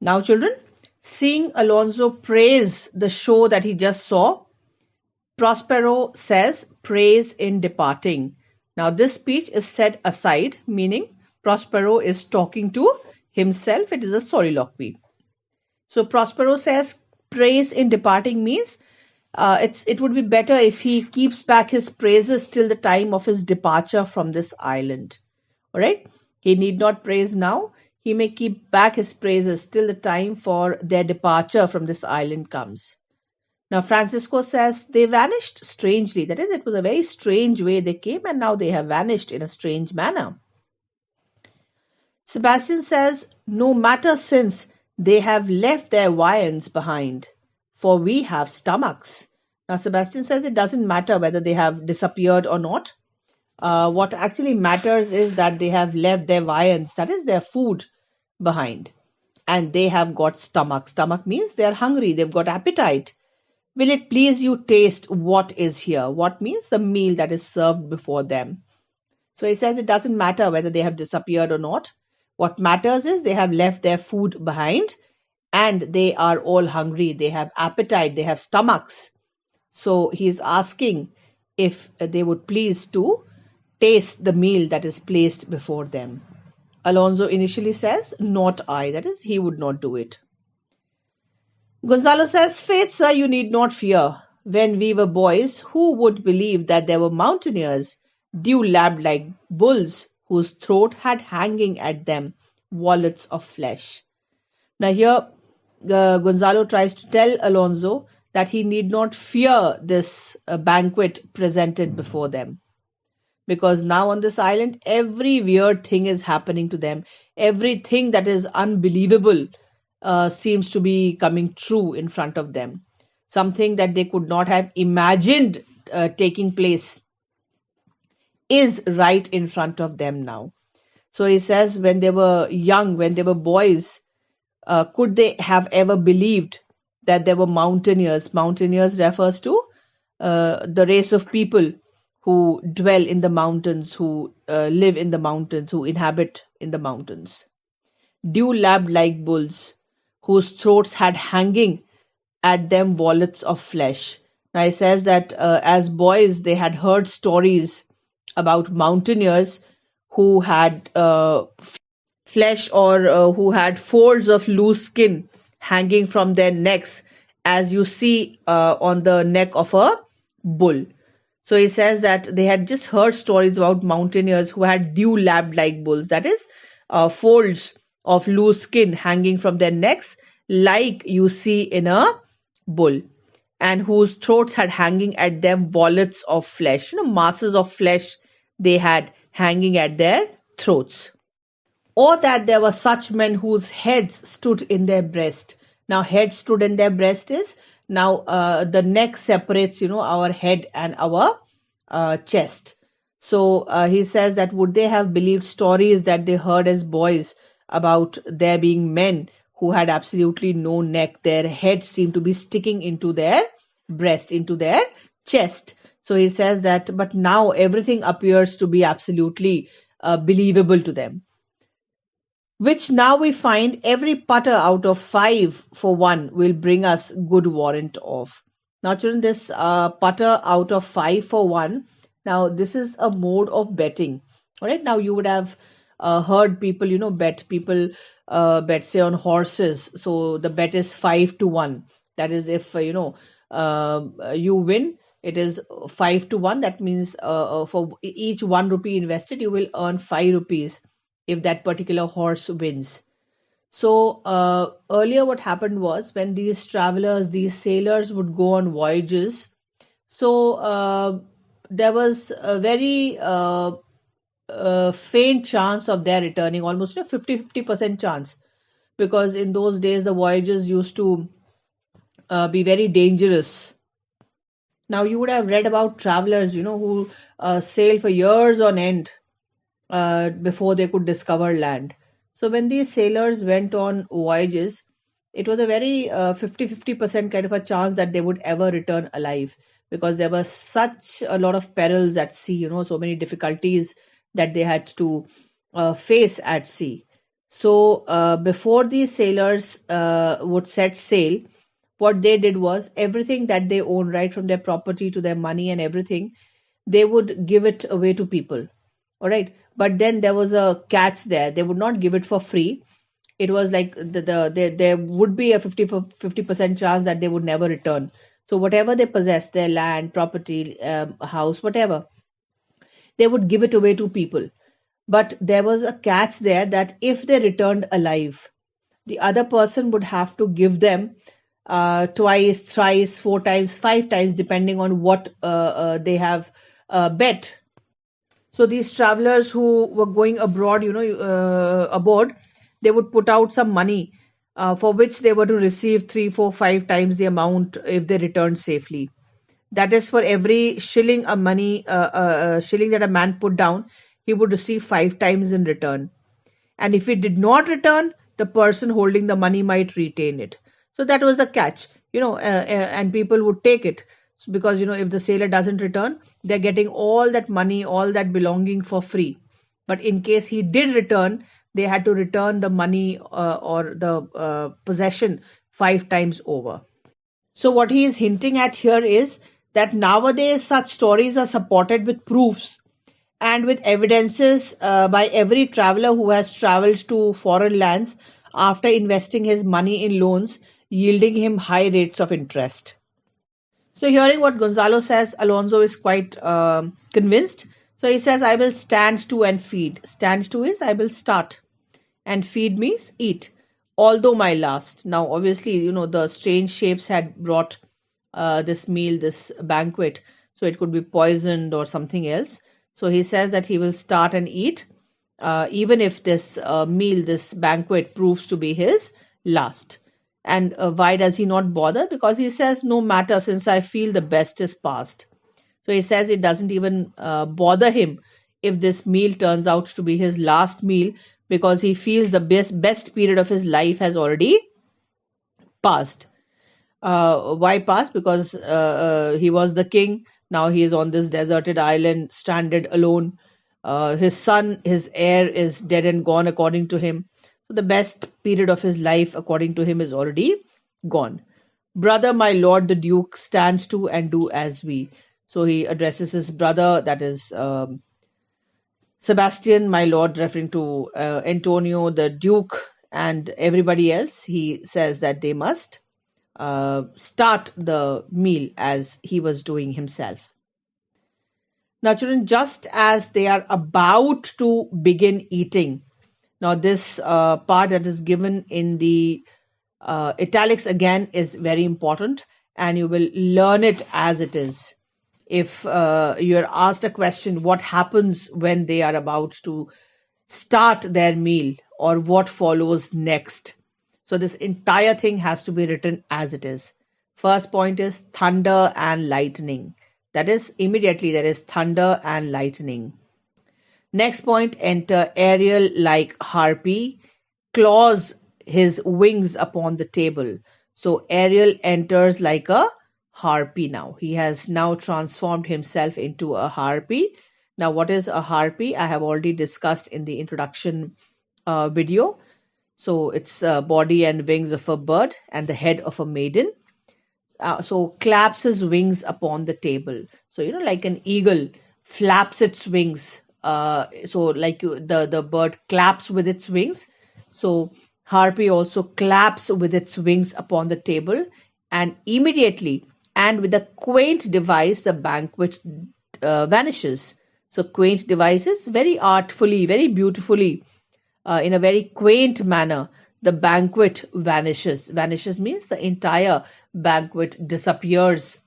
Now, children, seeing Alonso praise the show that he just saw, Prospero says, praise in departing. Now, this speech is set aside, meaning Prospero is talking to himself. It is a soliloquy. So, Prospero says, praise in departing means it would be better if he keeps back his praises till the time of his departure from this island. All right? He need not praise now. He may keep back his praises till the time for their departure from this island comes. Now, Francisco says they vanished strangely. That is, it was a very strange way they came, and now they have vanished in a strange manner. Sebastian says, no matter since they have left their viands behind, for we have stomachs. Now, Sebastian says it doesn't matter whether they have disappeared or not. What actually matters is that they have left their viands, that is, their food, behind. And they have got stomach. Stomach means they are hungry, they've got appetite. Will it please you taste what is here? What means the meal that is served before them. So he says it doesn't matter whether they have disappeared or not. What matters is they have left their food behind and they are all hungry. They have appetite, they have stomachs. So he is asking if they would please to taste the meal that is placed before them. Alonso initially says, not I, that is, he would not do it. Gonzalo says, faith, sir, you need not fear. When we were boys, who would believe that there were mountaineers, dew-lapped like bulls, whose throat had hanging at them wallets of flesh? Now here, Gonzalo tries to tell Alonso that he need not fear this banquet presented before them. Because now on this island, every weird thing is happening to them. Everything that is unbelievable seems to be coming true in front of them. Something that they could not have imagined taking place is right in front of them now. So he says, when they were young, when they were boys, could they have ever believed that there were mountaineers? Mountaineers refers to the race of people who dwell in the mountains, who live in the mountains, who inhabit in the mountains. Dew-lapped like bulls, whose throats had hanging at them wallets of flesh. Now he says that as boys they had heard stories about mountaineers who had flesh or who had folds of loose skin hanging from their necks, as you see on the neck of a bull. So he says that they had just heard stories about mountaineers who had dew-lapped like bulls, that is, folds of loose skin hanging from their necks, like you see in a bull, and whose throats had hanging at them wallets of flesh, masses of flesh they had hanging at their throats. Or that there were such men whose heads stood in their breast. Now, head stood in their breast is now the neck separates, our head and our chest. So he says that would they have believed stories that they heard as boys about there being men who had absolutely no neck? Their heads seemed to be sticking into their breast, into their chest. So he says that, but now everything appears to be absolutely believable to them. Which now we find every putter out of 5 for 1 will bring us good warrant of. Now, children, this putter out of 5 for 1, now this is a mode of betting. All right, now you would have heard people, bet. People bet, say, on horses. So the bet is 5 to 1. That is, if, you win, it is 5 to 1. That means for each 1 rupee invested, you will earn 5 rupees if that particular horse wins. So earlier what happened was, when these travelers, these sailors would go on voyages, so there was a very faint chance of their returning, almost a 50% chance, because in those days the voyages used to be very dangerous. Now you would have read about travelers, who sailed for years on end before they could discover land. So when these sailors went on voyages, it was a very 50% kind of a chance that they would ever return alive, because there was such a lot of perils at sea, so many difficulties that they had to face at sea. So before these sailors would set sail, what they did was everything that they own, right from their property to their money and everything, they would give it away to people. All right. But then there was a catch there. They would not give it for free. It was like there would be a 50% chance that they would never return. So whatever they possess, their land, property, house, whatever, they would give it away to people. But there was a catch there that if they returned alive, the other person would have to give them twice, thrice, four times, five times, depending on what they have bet. So these travelers who were going abroad, aboard, they would put out some money for which they were to receive three, four, five times the amount if they returned safely. That is for every shilling a money shilling that a man put down, he would receive five times in return. And if he did not return, the person holding the money might retain it. So that was the catch, and people would take it. So because if the sailor doesn't return, they're getting all that money, all that belonging for free. But in case he did return, they had to return the money or the possession five times over. So what he is hinting at here is that nowadays such stories are supported with proofs and with evidences by every traveler who has traveled to foreign lands after investing his money in loans, yielding him high rates of interest. So, hearing what Gonzalo says, Alonso is quite convinced. So, he says, I will stand to and feed. Stand to is I will start, and feed means eat, although my last. Now, obviously, the strange shapes had brought this meal, this banquet, so it could be poisoned or something else. So he says that he will start and eat, even if this meal, this banquet proves to be his last. And why does he not bother? Because he says, no matter, since I feel the best is past. So he says it doesn't even bother him if this meal turns out to be his last meal, because he feels the best period of his life has already passed. Why passed? Because he was the king. Now he is on this deserted island, stranded alone. His son, his heir, is dead and gone, according to him. So the best period of his life, according to him, is already gone. Brother, my lord, the duke, stands to and do as we. So he addresses his brother, that is Sebastian, my lord, referring to Antonio, the duke, and everybody else. He says that they must start the meal as he was doing himself. Now, children, just as they are about to begin eating, now this part that is given in the italics again is very important, and you will learn it as it is. If you're asked a question, what happens when they are about to start their meal or what follows next? So this entire thing has to be written as it is. First point is thunder and lightning. That is, immediately there is thunder and lightning. Next point, enter Ariel like harpy, claws his wings upon the table. So Ariel enters like a harpy now. He has now transformed himself into a harpy. Now, what is a harpy? I have already discussed in the introduction video. So it's body and wings of a bird and the head of a maiden. So claps his wings upon the table. So like an eagle flaps its wings. So like the bird claps with its wings. So harpy also claps with its wings upon the table, and immediately and with a quaint device the banquet vanishes. So quaint devices, very artfully, very beautifully, in a very quaint manner, the banquet vanishes. Vanishes means the entire banquet disappears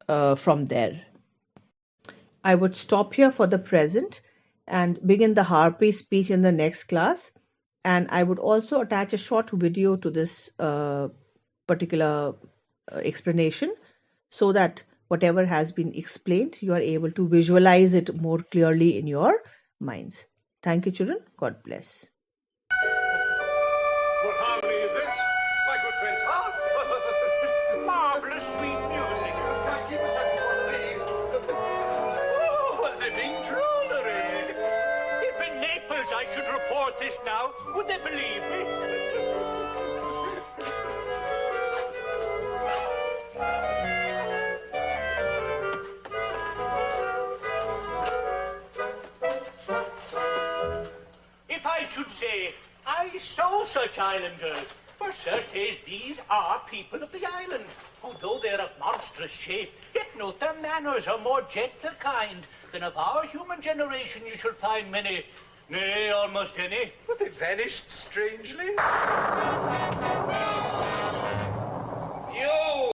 from there. I would stop here for the present and begin the harpy speech in the next class. And I would also attach a short video to this particular explanation, so that whatever has been explained, you are able to visualize it more clearly in your minds. Thank you, children. God bless. What harmony is this? My good friend's harp? Marvelous sweet music. Thank you, such one of these. Oh, living drollery. If in Naples I should report report this now, would they believe me? If I should say, I saw such islanders, for certes these are people of the island, who though they're of monstrous shape, yet note their manners are more gentle kind than of our human generation you shall find many, nay, almost any. But they vanished strangely.